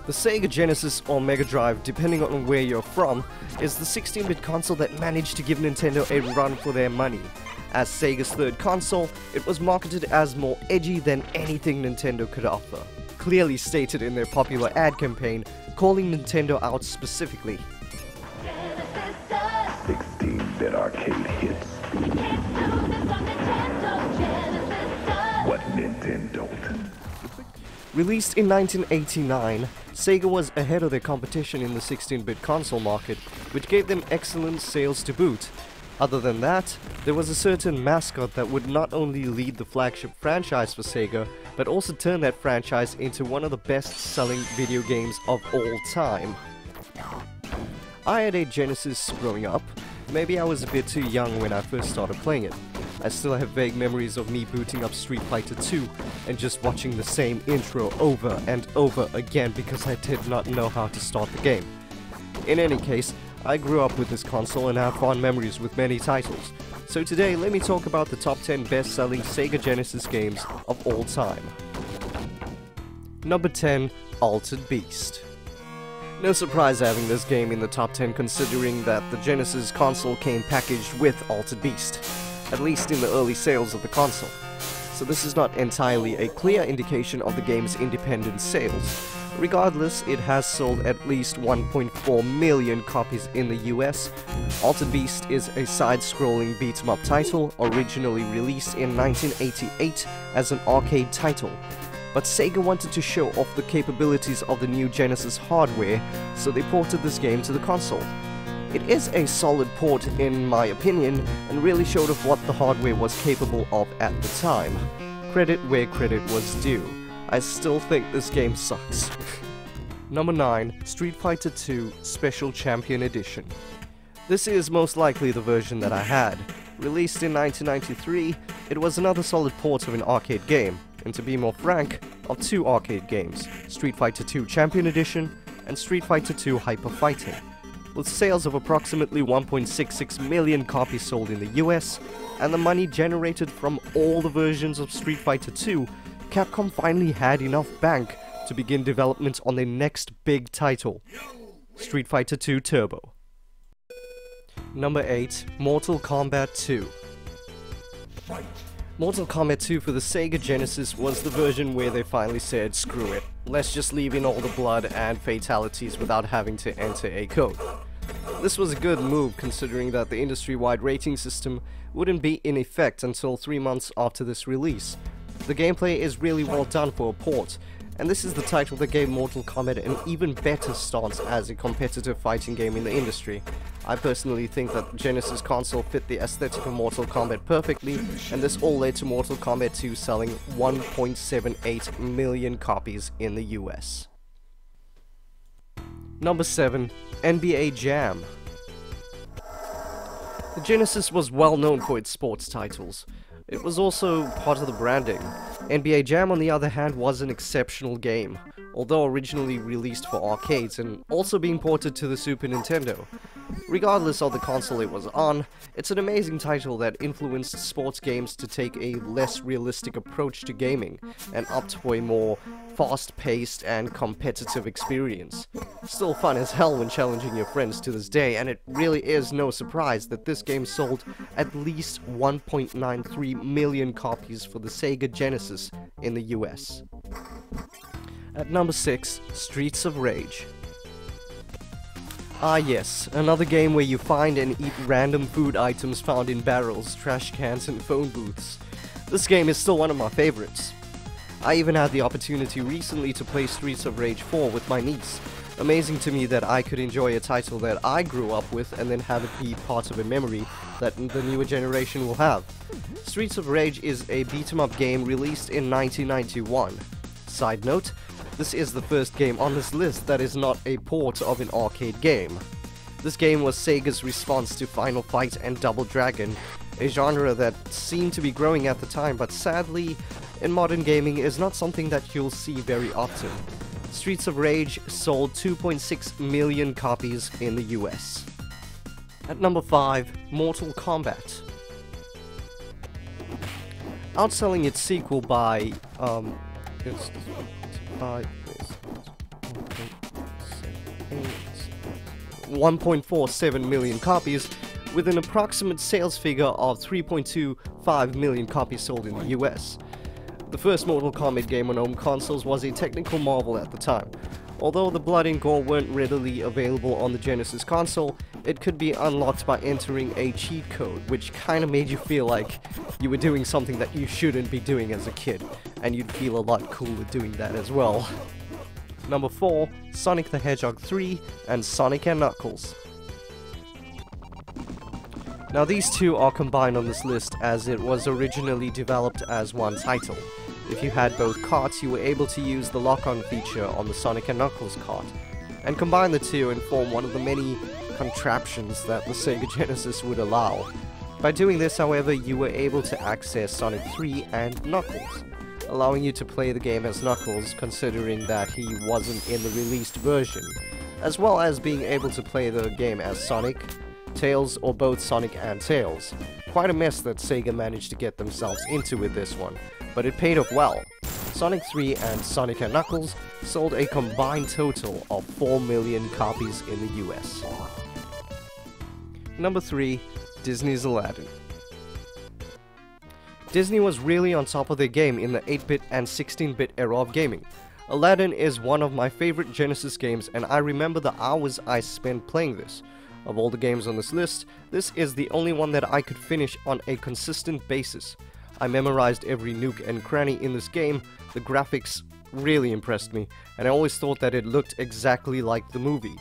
The Sega Genesis or Megadrive, depending on where you're from, is the 16-bit console that managed to give Nintendo a run for their money. As Sega's third console, it was marketed as more edgy than anything Nintendo could offer, clearly stated in their popular ad campaign, calling Nintendo out specifically. 16-bit arcade hits. What Nintendo don't. Released in 1989, Sega was ahead of their competition in the 16-bit console market, which gave them excellent sales to boot. Other than that, there was a certain mascot that would not only lead the flagship franchise for Sega, but also turn that franchise into one of the best-selling video games of all time. I had a Genesis growing up. Maybe I was a bit too young when I first started playing it. I still have vague memories of me booting up Street Fighter 2 and just watching the same intro over and over again because I did not know how to start the game. In any case, I grew up with this console and have fond memories with many titles. So today, let me talk about the top 10 best-selling Sega Genesis games of all time. Number 10, Altered Beast. No surprise having this game in the top 10 considering that the Genesis console came packaged with Altered Beast, at least in the early sales of the console. So this is not entirely a clear indication of the game's independent sales. Regardless, it has sold at least 1.4 million copies in the US. Altered Beast is a side-scrolling beat-em-up title, originally released in 1988 as an arcade title. But Sega wanted to show off the capabilities of the new Genesis hardware, so they ported this game to the console. It is a solid port in my opinion, and really showed off what the hardware was capable of at the time. Credit where credit was due. I still think this game sucks. Number 9, Street Fighter 2 Special Champion Edition. This is most likely the version that I had. Released in 1993, it was another solid port of an arcade game, and to be more frank, of two arcade games, Street Fighter 2 Champion Edition and Street Fighter 2 Hyper Fighting. With sales of approximately 1.66 million copies sold in the US, and the money generated from all the versions of Street Fighter 2, Capcom finally had enough bank to begin development on their next big title, Street Fighter 2 Turbo. Number 8, Mortal Kombat 2. Mortal Kombat 2 for the Sega Genesis was the version where they finally said, screw it, let's just leave in all the blood and fatalities without having to enter a code. This was a good move considering that the industry-wide rating system wouldn't be in effect until 3 months after this release. The gameplay is really well done for a port, and this is the title that gave Mortal Kombat an even better stance as a competitive fighting game in the industry. I personally think that the Genesis console fit the aesthetic of Mortal Kombat perfectly, and this all led to Mortal Kombat 2 selling 1.78 million copies in the US. Number 7, NBA Jam. The Genesis was well known for its sports titles. It was also part of the branding. NBA Jam, on the other hand, was an exceptional game, although originally released for arcades and also being ported to the Super Nintendo. Regardless of the console it was on, it's an amazing title that influenced sports games to take a less realistic approach to gaming and opt for a more fast-paced and competitive experience. Still fun as hell when challenging your friends to this day, and it really is no surprise that this game sold at least 1.93 million copies for the Sega Genesis in the US. At number 6, Streets of Rage. Ah yes, another game where you find and eat random food items found in barrels, trash cans and phone booths. This game is still one of my favorites. I even had the opportunity recently to play Streets of Rage 4 with my niece. Amazing to me that I could enjoy a title that I grew up with and then have it be part of a memory that the newer generation will have. Streets of Rage is a beat-em-up game released in 1991. Side note, this is the first game on this list that is not a port of an arcade game. This game was Sega's response to Final Fight and Double Dragon, a genre that seemed to be growing at the time, but sadly, in modern gaming is not something that you'll see very often. Streets of Rage sold 2.6 million copies in the US. At number 5, Mortal Kombat. Outselling its sequel by 1.47 million copies, with an approximate sales figure of 3.25 million copies sold in the US. The first Mortal Kombat game on home consoles was a technical marvel at the time. Although the blood and gore weren't readily available on the Genesis console, it could be unlocked by entering a cheat code, which kinda made you feel like you were doing something that you shouldn't be doing as a kid, and you'd feel a lot cooler doing that as well. Number 4, Sonic the Hedgehog 3 and Sonic & Knuckles. Now these two are combined on this list as it was originally developed as one title. If you had both carts, you were able to use the lock-on feature on the Sonic & Knuckles cart, and combine the two and form one of the many contraptions that the Sega Genesis would allow. By doing this, however, you were able to access Sonic 3 and Knuckles, allowing you to play the game as Knuckles, considering that he wasn't in the released version, as well as being able to play the game as Sonic, Tails, or both Sonic and Tails. Quite a mess that Sega managed to get themselves into with this one, but it paid off well. Sonic 3 and Sonic & Knuckles sold a combined total of 4 million copies in the US. Number 3, Disney's Aladdin. Disney was really on top of their game in the 8-bit and 16-bit era of gaming. Aladdin is one of my favorite Genesis games, and I remember the hours I spent playing this. Of all the games on this list, this is the only one that I could finish on a consistent basis. I memorized every nook and cranny in this game. The graphics really impressed me, and I always thought that it looked exactly like the movie.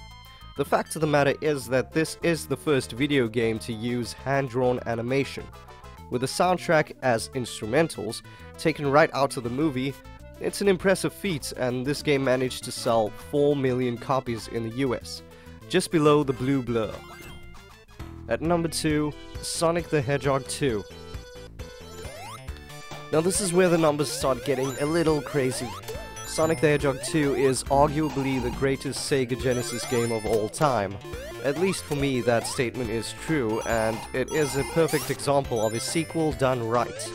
The fact of the matter is that this is the first video game to use hand-drawn animation. With the soundtrack as instrumentals, taken right out of the movie, it's an impressive feat, and this game managed to sell 4 million copies in the US, just below the Blue Blur. At number 2, Sonic the Hedgehog 2. Now this is where the numbers start getting a little crazy. Sonic the Hedgehog 2 is arguably the greatest Sega Genesis game of all time. At least for me, that statement is true, and it is a perfect example of a sequel done right.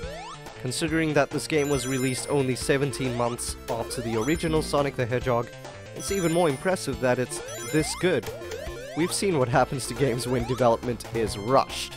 Considering that this game was released only 17 months after the original Sonic the Hedgehog, it's even more impressive that it's this good. We've seen what happens to games when development is rushed.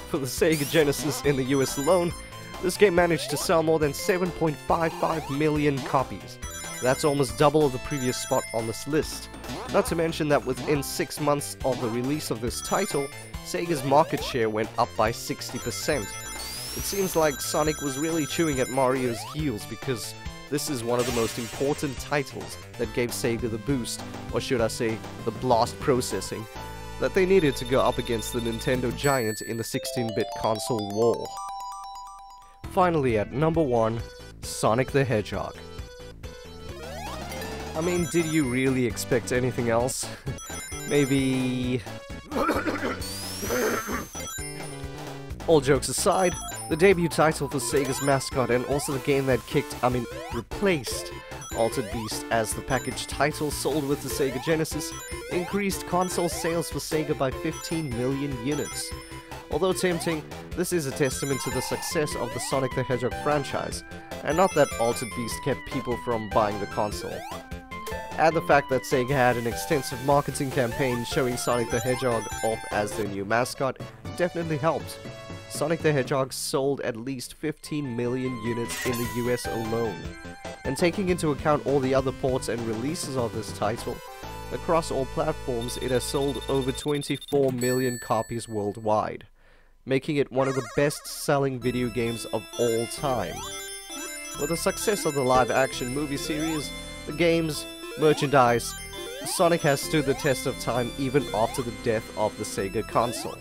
For the Sega Genesis in the US alone, this game managed to sell more than 7.55 million copies. That's almost double the previous spot on this list. Not to mention that within 6 months of the release of this title, Sega's market share went up by 60%. It seems like Sonic was really chewing at Mario's heels, because this is one of the most important titles that gave Sega the boost, or should I say, the blast processing, that they needed to go up against the Nintendo giant in the 16-bit console war. Finally, at number 1, Sonic the Hedgehog. I mean, did you really expect anything else? Maybe... All jokes aside, the debut title for Sega's mascot, and also the game that replaced Altered Beast as the package title sold with the Sega Genesis, increased console sales for Sega by 15 million units. Although tempting, this is a testament to the success of the Sonic the Hedgehog franchise, and not that Altered Beast kept people from buying the console. Add the fact that Sega had an extensive marketing campaign showing Sonic the Hedgehog off as their new mascot, definitely helped. Sonic the Hedgehog sold at least 15 million units in the US alone. And taking into account all the other ports and releases of this title, across all platforms it has sold over 24 million copies worldwide, making it one of the best-selling video games of all time. With the success of the live-action movie series, the games, merchandise, Sonic has stood the test of time even after the death of the Sega console.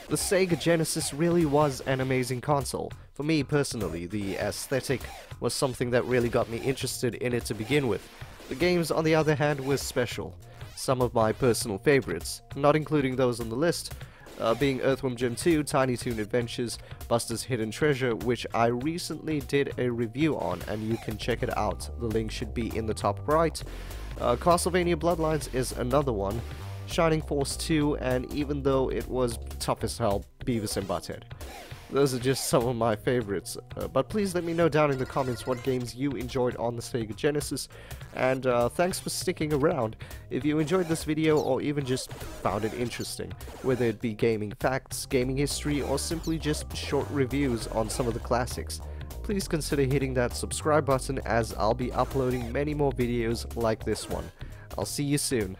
The Sega Genesis really was an amazing console. For me personally, the aesthetic was something that really got me interested in it to begin with. The games, on the other hand, were special. Some of my personal favorites, not including those on the list, being Earthworm Jim 2, Tiny Toon Adventures, Buster's Hidden Treasure, which I recently did a review on, and you can check it out. The link should be in the top right. Castlevania Bloodlines is another one. Shining Force 2, and even though it was tough as hell, Beavis and Butthead. Those are just some of my favorites. But please let me know down in the comments what games you enjoyed on the Sega Genesis. And thanks for sticking around. If you enjoyed this video or even just found it interesting, whether it be gaming facts, gaming history, or simply just short reviews on some of the classics, please consider hitting that subscribe button, as I'll be uploading many more videos like this one. I'll see you soon.